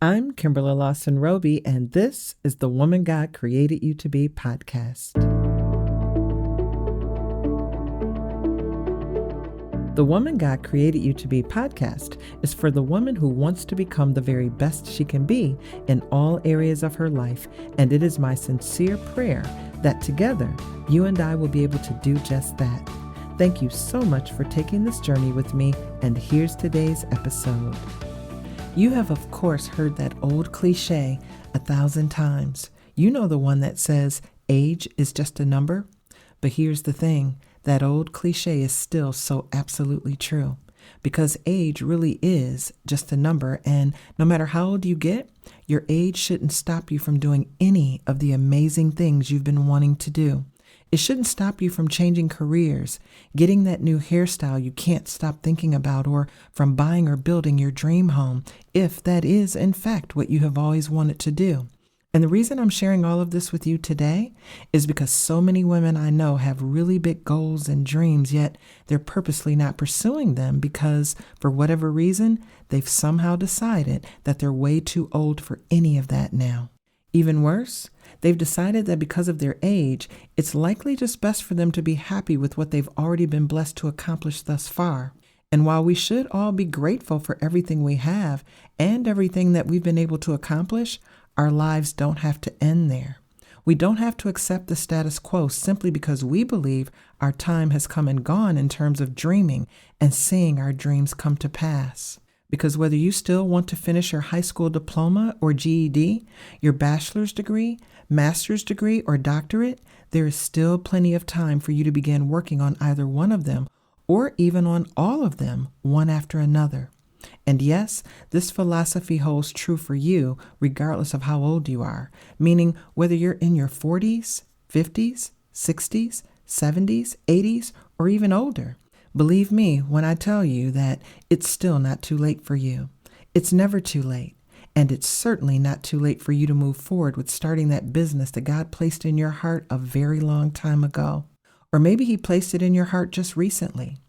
I'm Kimberla Lawson Roby, and this is the Woman God Created You to Be podcast. The Woman God Created You to Be podcast is for the woman who wants to become the very best she can be in all areas of her life, and it is my sincere prayer that together you and I will be able to do just that. Thank you so much for taking this journey with me, and here's today's episode. You have, of course, heard that old cliché 1,000 times. You know the one that says, age is just a number. But here's the thing, that old cliché is still so absolutely true. Because age really is just a number, and no matter how old you get, your age shouldn't stop you from doing any of the amazing things you've been wanting to do. It shouldn't stop you from changing careers, getting that new hairstyle you can't stop thinking about, or from buying or building your dream home, if that is, in fact, what you have always wanted to do. And the reason I'm sharing all of this with you today is because so many women I know have really big goals and dreams, yet they're purposely not pursuing them because, for whatever reason, they've somehow decided that they're way too old for any of that now. Even worse, they've decided that because of their age, it's likely just best for them to be happy with what they've already been blessed to accomplish thus far. And while we should all be grateful for everything we have and everything that we've been able to accomplish, our lives don't have to end there. We don't have to accept the status quo simply because we believe our time has come and gone in terms of dreaming and seeing our dreams come to pass. Because whether you still want to finish your high school diploma or GED, your bachelor's degree, master's degree, or doctorate, there is still plenty of time for you to begin working on either one of them or even on all of them, one after another. And yes, this philosophy holds true for you regardless of how old you are, meaning whether you're in your 40s, 50s, 60s, 70s, 80s, or even older. Believe me when I tell you that it's still not too late for you. It's never too late, and it's certainly not too late for you to move forward with starting that business that God placed in your heart a very long time ago. Or maybe He placed it in your heart just recently.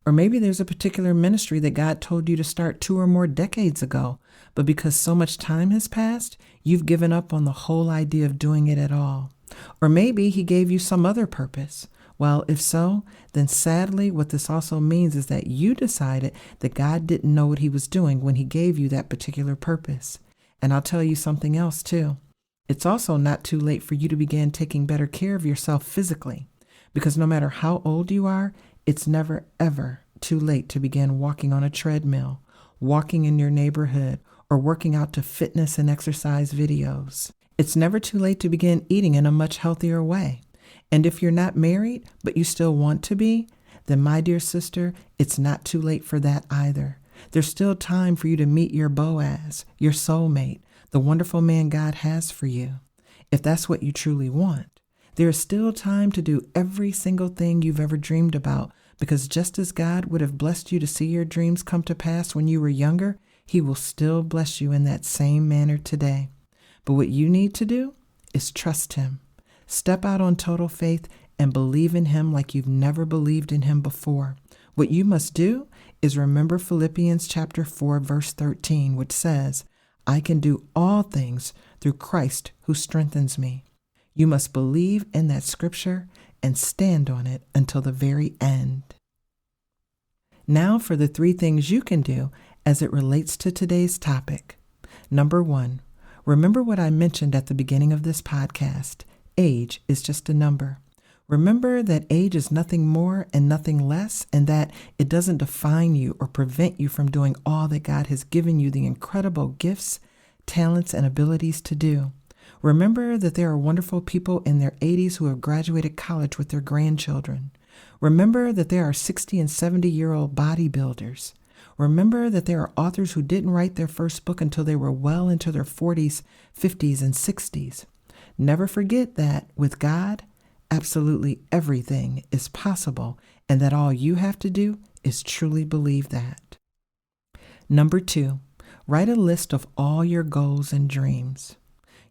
Or maybe there's a particular ministry that God told you to start 2 or more decades ago, but because so much time has passed, you've given up on the whole idea of doing it at all. Or maybe He gave you some other purpose. Well, if so, then sadly, what this also means is that you decided that God didn't know what He was doing when He gave you that particular purpose. And I'll tell you something else too. It's also not too late for you to begin taking better care of yourself physically. Because no matter how old you are, it's never, ever too late to begin walking on a treadmill, walking in your neighborhood, or working out to fitness and exercise videos. It's never too late to begin eating in a much healthier way. And if you're not married, but you still want to be, then my dear sister, it's not too late for that either. There's still time for you to meet your Boaz, your soulmate, the wonderful man God has for you. If that's what you truly want, there is still time to do every single thing you've ever dreamed about, because just as God would have blessed you to see your dreams come to pass when you were younger, He will still bless you in that same manner today. But what you need to do is trust Him. Step out on total faith and believe in Him like you've never believed in Him before. What you must do is remember Philippians chapter 4, verse 13, which says, I can do all things through Christ who strengthens me. You must believe in that scripture and stand on it until the very end. Now for the 3 things you can do as it relates to today's topic. Number 1, remember what I mentioned at the beginning of this podcast. Age is just a number. Remember that age is nothing more and nothing less, and that it doesn't define you or prevent you from doing all that God has given you the incredible gifts, talents, and abilities to do. Remember that there are wonderful people in their 80s who have graduated college with their grandchildren. Remember that there are 60 and 70-year-old bodybuilders. Remember that there are authors who didn't write their first book until they were well into their 40s, 50s, and 60s. Never forget that with God, absolutely everything is possible, and that all you have to do is truly believe that. Number 2, write a list of all your goals and dreams.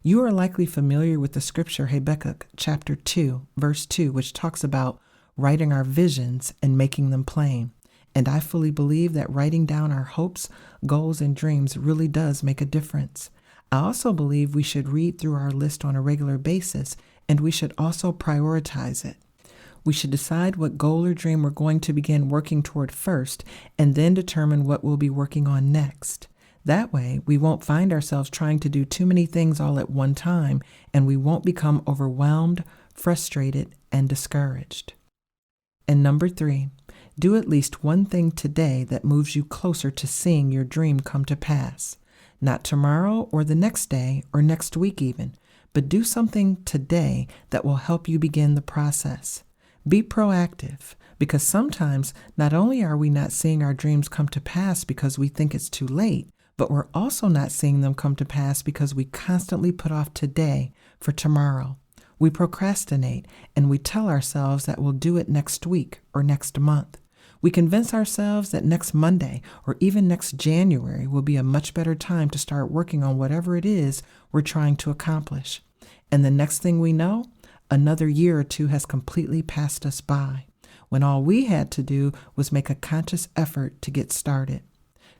You are likely familiar with the scripture Habakkuk chapter 2, verse 2, which talks about writing our visions and making them plain. And I fully believe that writing down our hopes, goals, and dreams really does make a difference. I also believe we should read through our list on a regular basis, and we should also prioritize it. We should decide what goal or dream we're going to begin working toward first, and then determine what we'll be working on next. That way, we won't find ourselves trying to do too many things all at one time, and we won't become overwhelmed, frustrated, and discouraged. And number 3, do at least one thing today that moves you closer to seeing your dream come to pass. Not tomorrow or the next day or next week even, but do something today that will help you begin the process. Be proactive, because sometimes not only are we not seeing our dreams come to pass because we think it's too late, but we're also not seeing them come to pass because we constantly put off today for tomorrow. We procrastinate, and we tell ourselves that we'll do it next week or next month. We convince ourselves that next Monday or even next January will be a much better time to start working on whatever it is we're trying to accomplish. And the next thing we know, another year or two has completely passed us by, when all we had to do was make a conscious effort to get started.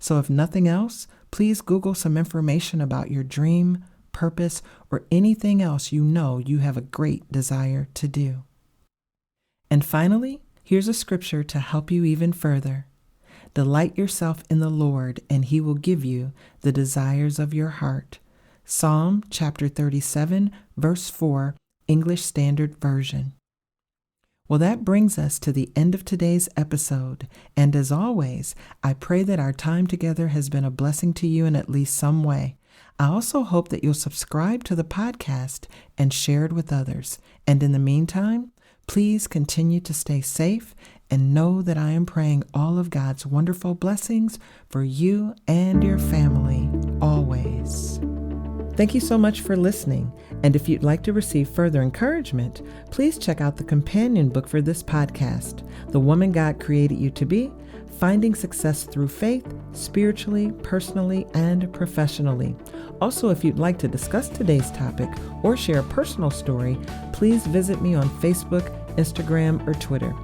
So if nothing else, please Google some information about your dream, purpose, or anything else you know you have a great desire to do. And finally, here's a scripture to help you even further. Delight yourself in the Lord, and He will give you the desires of your heart. Psalm chapter 37, verse 4, English Standard Version. Well, that brings us to the end of today's episode. And as always, I pray that our time together has been a blessing to you in at least some way. I also hope that you'll subscribe to the podcast and share it with others. And in the meantime, please continue to stay safe and know that I am praying all of God's wonderful blessings for you and your family always. Thank you so much for listening. And if you'd like to receive further encouragement, please check out the companion book for this podcast, The Woman God Created You to Be: Finding Success Through Faith, Spiritually, Personally, and Professionally. Also, if you'd like to discuss today's topic or share a personal story, please visit me on Facebook, Instagram, or Twitter.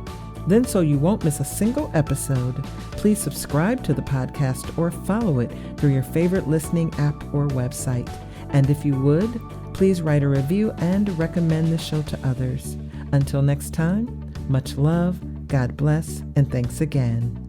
Then, so you won't miss a single episode, please subscribe to the podcast or follow it through your favorite listening app or website. And if you would, please write a review and recommend the show to others. Until next time, much love, God bless, and thanks again.